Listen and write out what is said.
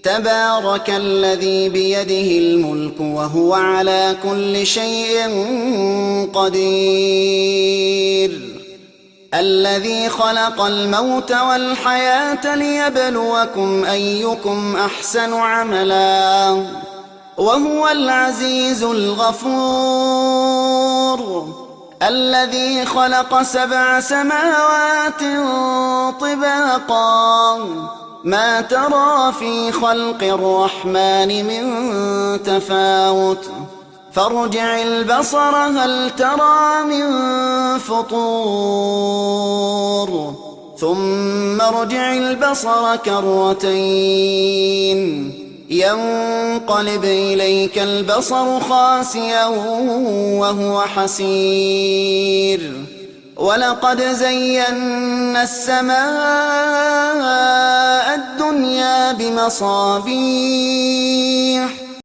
تبارك الذي بيده الملك وهو على كل شيء قدير الذي خلق الموت والحياة ليبلوكم أيكم أحسن عملا وهو العزيز الغفور الذي خلق 7 سماوات طباقا ما ترى في خلق الرحمن من تفاوت فارجع البصر هل ترى من فطور ثم ارجع البصر كرتين ينقلب إليك البصر خاسئا وهو حسير ولقد زينا السماء الدنيا بمصابيح